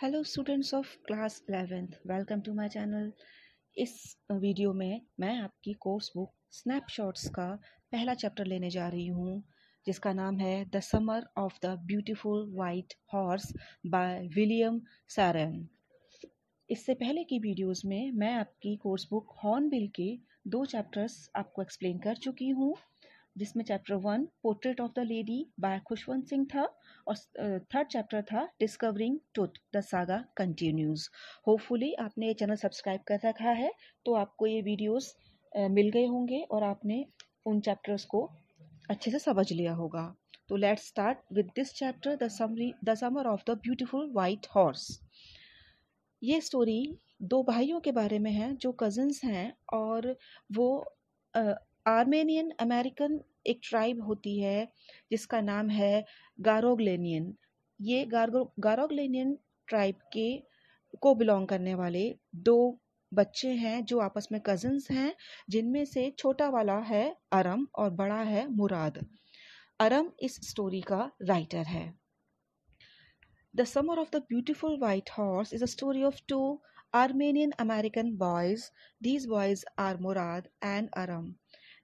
Hello students of class 11th, welcome to my channel. इस video में मैं आपकी कोर्स बुक स्नैपशॉट्स का पहला चैप्टर लेने जा रही हूँ, जिसका नाम है the summer of the beautiful white horse by William Saran. इससे पहले की वीडियोस में मैं आपकी कोर्स बुक हॉर्नबिल के 2 चैप्टर्स आपको एक्सप्लेन कर चुकी हूँ, जिसमें chapter 1 portrait of the lady by Khushwant Singh था और थर्ड चैप्टर था discovering truth the saga continues. Hopefully आपने ये चैनल सब्सक्राइब कर रखा है तो आपको ये वीडियोस मिल गए होंगे और आपने उन चैप्टर्स को अच्छे से समझ लिया होगा। तो let's start with this chapter the summer of the beautiful white horse. ये स्टोरी 2 भाइयों के बारे में है जो कजिन्स हैं और वो आर्मेनियन अमेरिकन एक ट्राइब होती है जिसका नाम है गारोग्लेनियन। ये गारोग्लेनियन ट्राइब के को बिलोंग करने वाले 2 बच्चे हैं जो आपस में कजिन्स हैं, जिनमें से छोटा वाला है अरम और बड़ा है मुराद। अरम इस स्टोरी का राइटर है। The Summer of the Beautiful White Horse is a story of 2 Armenian American boys. These boys are Murad and Aram.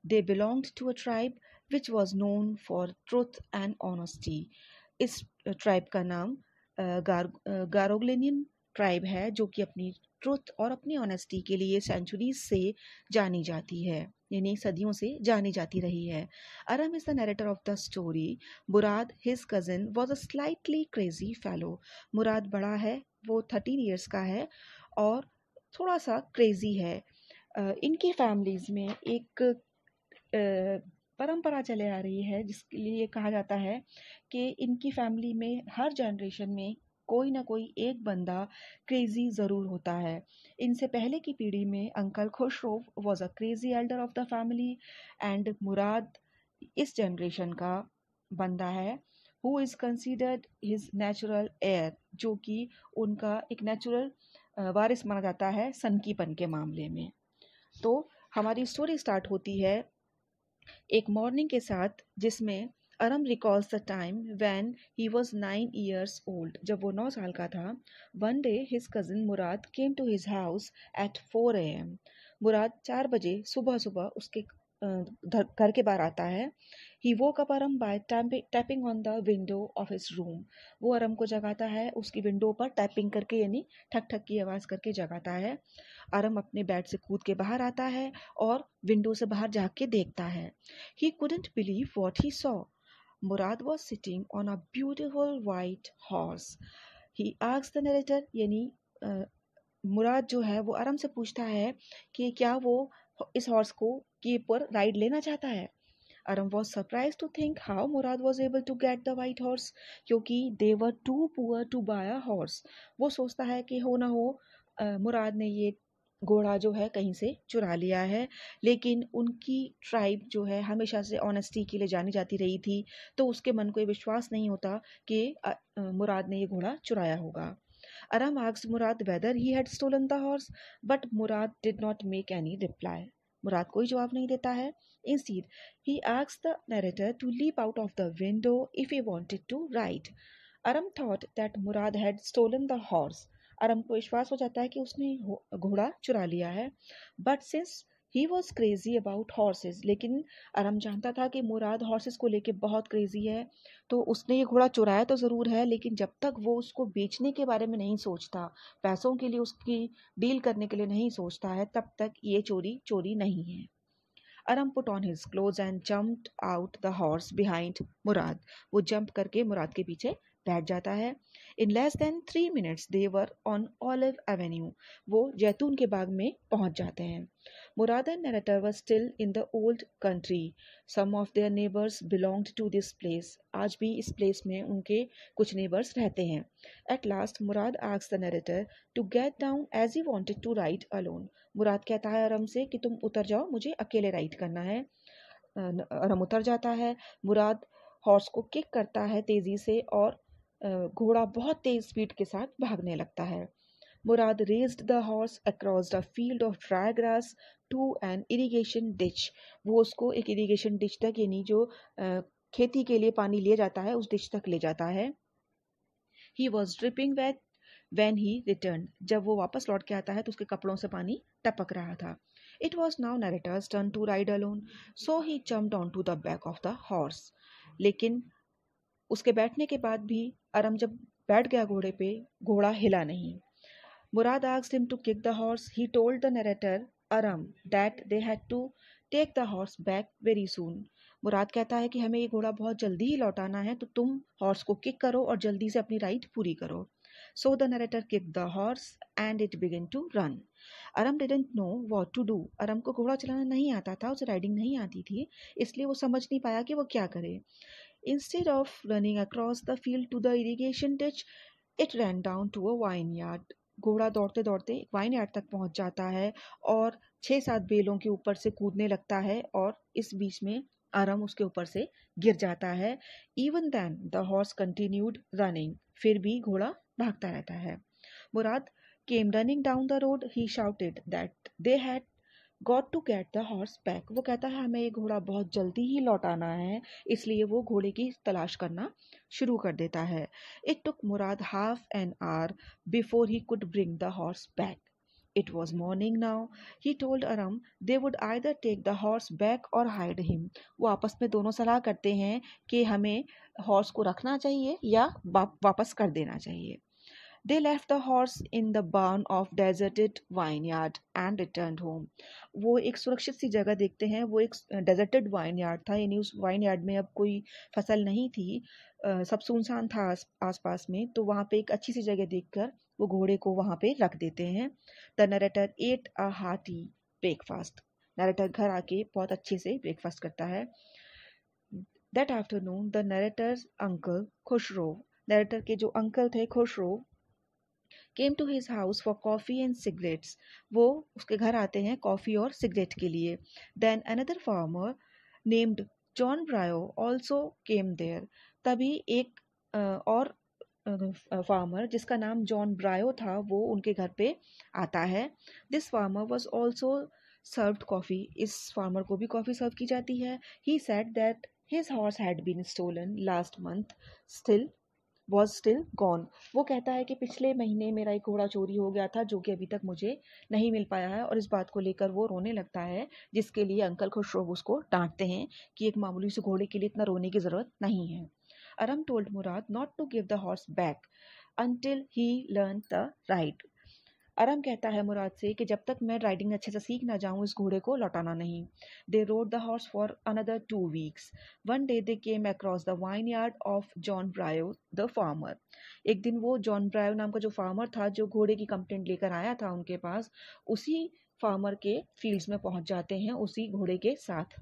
They belonged to a tribe which was known for truth and honesty. इस tribe का नाम गारोग्लेनियन tribe है, जो कि अपनी truth और अपनी honesty के लिए सेंचुरीज से जानी जाती है, यानी सदियों से जानी जाती रही है। Aram is the narrator of the story. Murad, his cousin, was a slightly crazy fellow. मुराद बड़ा है, वो 13 इयर्स का है और थोड़ा सा क्रेजी है। इनकी फैमिलीज में एक परंपरा चले आ रही है जिसके लिए कहा जाता है कि इनकी फैमिली में हर जनरेशन में कोई ना कोई एक बंदा क्रेजी ज़रूर होता है। इनसे पहले की पीढ़ी में uncle Khosrove was a crazy elder of the family and Mourad इस जनरेशन का बंदा है who is considered his natural heir, जो कि उनका एक नेचुरल वारिस माना जाता है सनकीपन के मामले में। तो हमारी स्टोरी स्टार्ट होती है एक मॉर्निंग के साथ, जिसमें Aram recalls the time when he was 9 years old. जब वो 9 साल का था, one day his cousin Mourad came to his house at 4 AM। Mourad 4 बजे सुबह सुबह उसके घर के बाहर आता है। He woke up Aram by tapping on the window of his room. वो अरम को जगाता है उसकी विंडो पर टैपिंग करके, यानी ठक ठक की आवाज़ करके जगाता है। अरम अपने बेड से कूद के बाहर आता है और विंडो से बाहर झाँक के देखता है। He couldn't believe what he saw. Murad was sitting on a beautiful white horse. He asked the narrator, यानी मुराद जो है वो अरम से पूछता है कि क्या वो इस हॉर्स को के ऊपर राइड लेना चाहता है। अरम was surprised to think how Murad was able to get the white horse, क्योंकि they were too poor to buy a horse. वो सोचता है कि हो ना हो मुराद ने ये घोड़ा जो है कहीं से चुरा लिया है, लेकिन उनकी ट्राइब जो है हमेशा से ऑनेस्टी के लिए जानी जाती रही थी, तो उसके मन को ये विश्वास नहीं होता कि मुराद ने ये घोड़ा चुराया होगा। Aram asked Murad whether he had stolen the horse, but Murad did not make any reply. मुराद कोई जवाब नहीं देता है। Instead, he asked the narrator to leap out of the window if he wanted to ride. Aram thought that Murad had stolen the horse. अरम को विश्वास हो जाता है कि उसने घोड़ा चुरा लिया है, but since he was crazy about horses, लेकिन अरम जानता था कि मुराद हॉर्सेस को लेके बहुत क्रेजी है, तो उसने ये घोड़ा चुराया तो ज़रूर है, लेकिन जब तक वो उसको बेचने के बारे में नहीं सोचता, पैसों के लिए उसकी डील करने के लिए नहीं सोचता है, तब तक ये चोरी नहीं है। Aram put on his clothes and jumped out the horse behind Mourad. वो जंप करके मुराद के पीछे बैठ जाता है। In less than 3 minutes they were on Olive Avenue. वो जैतून के बाग में पहुंच जाते हैं। Mourad and narrator were still in the old country. Some of their neighbours belonged to this place. आज भी इस प्लेस में उनके कुछ नेबर्स रहते हैं। At last Mourad asks the narrator to get down as he wanted to ride alone. Mourad कहता है अरम से कि तुम उतर जाओ, मुझे अकेले राइड करना है। अरम उतर जाता है। मुराद हॉर्स को किक करता है तेज़ी से और घोड़ा बहुत तेज स्पीड के साथ भागने लगता है। Mourad raced the horse across the field of dry grass to an irrigation ditch. वो उसको एक इरिगेशन डिच तक, यानी जो खेती के लिए पानी लिया जाता है, उस डिच तक ले जाता है। He was dripping wet when he returned. जब वो वापस लौट के आता है तो उसके कपड़ों से पानी टपक रहा था. It was now narrator's turn to ride alone, so he jumped onto the back of the horse. लेकिन उसके बैठने के बाद भी अरम जब बैठ गया घोड़े पे, घोड़ा हिला नहीं. Murad asked him to kick the horse. He told the narrator, Aram, that they had to take the horse back very soon. मुराद कहता है कि हमें ये घोड़ा बहुत जल्दी ही लौटाना है, तो तुम हॉर्स को किक करो और जल्दी से अपनी राइड पूरी करो. So the narrator kicked the horse and it began to run. Aram didn't know what to do. अरम को घोड़ा चलाना नहीं आता था, उसे राइडिंग नहीं आती थी, इसलिए वो समझ नहीं पाया कि वो क्या करे. Instead of running across the field to the irrigation ditch, it ran down to a vineyard. घोड़ा दौड़ते दौड़ते वाइन यार्ड तक पहुंच जाता है और 6-7 बेलों के ऊपर से कूदने लगता है और इस बीच में आरम उसके ऊपर से गिर जाता है. Even then the horse continued running. फिर भी घोड़ा भागता रहता है. Mourad came running down the road. He shouted that they had got to get the horse back. वो कहता है हमें ये घोड़ा बहुत जल्दी ही लौटाना है, इसलिए वो घोड़े की तलाश करना शुरू कर देता है. It took Murad half an hour before he could bring the horse back. It was morning now. He told Aram they would either take the horse back or hide him. वो आपस में दोनों सलाह करते हैं कि हमें हॉर्स को रखना चाहिए या वापस कर देना चाहिए. They left the horse in the barn of deserted vineyard and returned home. वो एक सुरक्षित सी जगह देखते हैं. वो एक डेजर्टेड वाइनयार्ड था, यानी उस वाइनयार्ड में अब कोई फसल नहीं थी, सब सुनसान था आसपास में. तो वहाँ पे एक अच्छी सी जगह देखकर वो घोड़े को वहाँ पे रख देते हैं. The narrator ate a hearty breakfast. Narrator घर आके बहुत अच्छे से ब्रेकफास्ट करता है. That afternoon the narrator's uncle Khushro, narrator के जो अंकल थे Khushro, came to his house for coffee and cigarettes. वो उसके घर आते हैं कॉफ़ी और सिगरेट के लिए. Then another farmer named John Bryo also came there. तभी एक और फार्मर जिसका नाम जॉन ब्रायो था वो उनके घर पे आता है. This farmer was also served coffee. इस फार्मर को भी कॉफ़ी सर्व की जाती है. He said that his horse had been stolen last month still was still gone. वो कहता है कि पिछले महीने मेरा एक घोड़ा चोरी हो गया था जो कि अभी तक मुझे नहीं मिल पाया है, और इस बात को लेकर वो रोने लगता है, जिसके लिए अंकल खुशरो उसको डांटते हैं कि एक मामूली से घोड़े के लिए इतना रोने की ज़रूरत नहीं है. Aram told Mourad not to give the horse back until he learned the ride. Aram कहता है मुराद से कि जब तक मैं राइडिंग अच्छे से सीख ना जाऊं इस घोड़े को लौटाना नहीं. They rode the horse for another 2 weeks. One day they came across the vineyard of John Byro the farmer. एक दिन वो जॉन ब्रायो नाम का जो फार्मर था, जो घोड़े की कंप्लेंट लेकर आया था उनके पास, उसी फार्मर के फील्ड्स में पहुंच जाते हैं उसी घोड़े के साथ.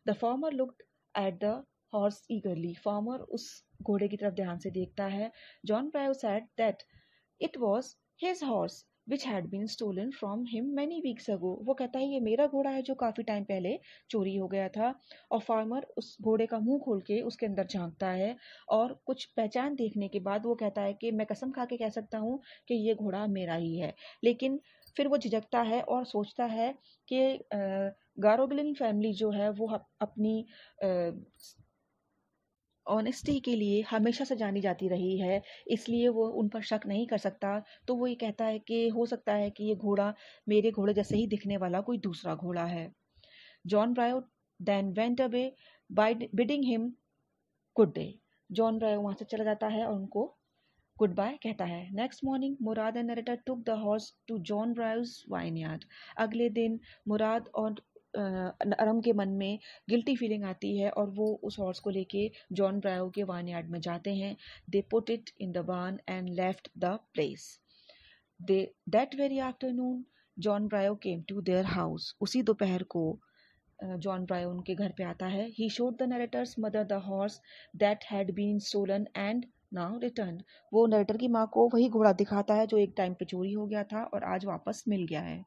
The farmer looked at the horse ईगरली. Farmer उस घोड़े की तरफ ध्यान से देखता है. John ब्रायो said that it was his horse which had been stolen from him many weeks ago. वो कहता है ये मेरा घोड़ा है जो काफ़ी टाइम पहले चोरी हो गया था. और फार्मर उस घोड़े का मुंह खोल के उसके अंदर झांकता है और कुछ पहचान देखने के बाद वो कहता है कि मैं कसम खा के कह सकता हूँ कि ये घोड़ा मेरा ही है. लेकिन फिर वो झिझकता है और सोचता है कि गारोगलिन फैमिली जो है वो अपनी ऑनेस्टी के लिए हमेशा से जानी जाती रही है, इसलिए वो उन पर शक नहीं कर सकता. तो वो ये कहता है कि हो सकता है कि ये घोड़ा मेरे घोड़े जैसे ही दिखने वाला कोई दूसरा घोड़ा है. John Byro then went away by bidding him good day. John Byro वहाँ से चला जाता है और उनको गुड बाय कहता है. Next morning Mourad and narrator took the horse to John Byro's vineyard. अगले दिन मुराद और अरम के मन में गिल्टी फीलिंग आती है और वो उस हॉर्स को लेके जॉन ब्रायो के वाइनयार्ड में जाते हैं. They put it in the barn and left the place. They that very afternoon John Byro came to their house. उसी दोपहर को जॉन ब्रायो उनके घर पे आता है. He showed the narrator's mother the horse that had been stolen and now return. वो narrator की माँ को वही घोड़ा दिखाता है जो एक टाइम पे चोरी हो गया था और आज वापस मिल गया है.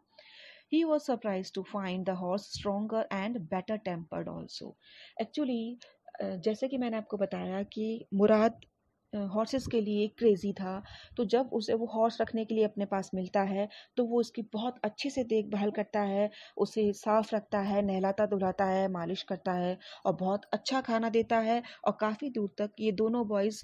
He was surprised to find the horse stronger and better tempered also. Actually, जैसे कि मैंने आपको बताया कि मुराद हॉर्सेस के लिए क्रेज़ी था। तो जब उसे वो हॉर्स रखने के लिए अपने पास मिलता है तो वो उसकी बहुत अच्छे से देखभाल करता है, उसे साफ़ रखता है, नहलाता-धुलाता है, मालिश करता है और बहुत अच्छा खाना देता है। और काफ़ी दूर तक ये दोनों बॉयज़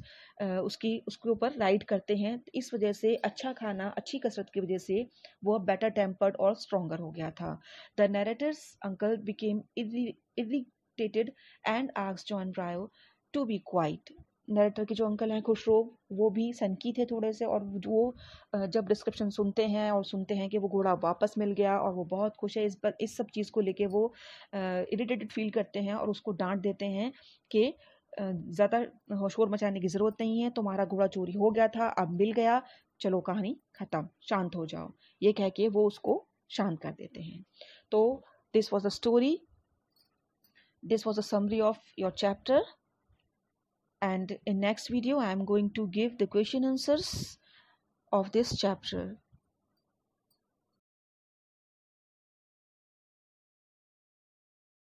उसके ऊपर राइड करते हैं। तो इस वजह से अच्छा खाना, अच्छी कसरत की वजह से वो अब बेटर टेम्पर्ड और स्ट्रॉन्गर हो गया था। The narrator's uncle became irritated and asked John Byro to be quiet. Narrator के जो अंकल हैं खुशरो, वो भी सनकी थे थोड़े से, और वो जब डिस्क्रिप्शन सुनते हैं और सुनते हैं कि वो घोड़ा वापस मिल गया और वो बहुत खुश है इस सब चीज़ को लेके, वो इरिटेटेड फील करते हैं और उसको डांट देते हैं कि ज़्यादा शोर मचाने की ज़रूरत नहीं है, तुम्हारा घोड़ा चोरी हो गया था, अब मिल गया, चलो कहानी ख़त्म, शांत हो जाओ। ये कह के वो उसको शांत कर देते हैं। तो this was a story, this was a summary of your chapter, and in next video I am going to give the question answers of this chapter.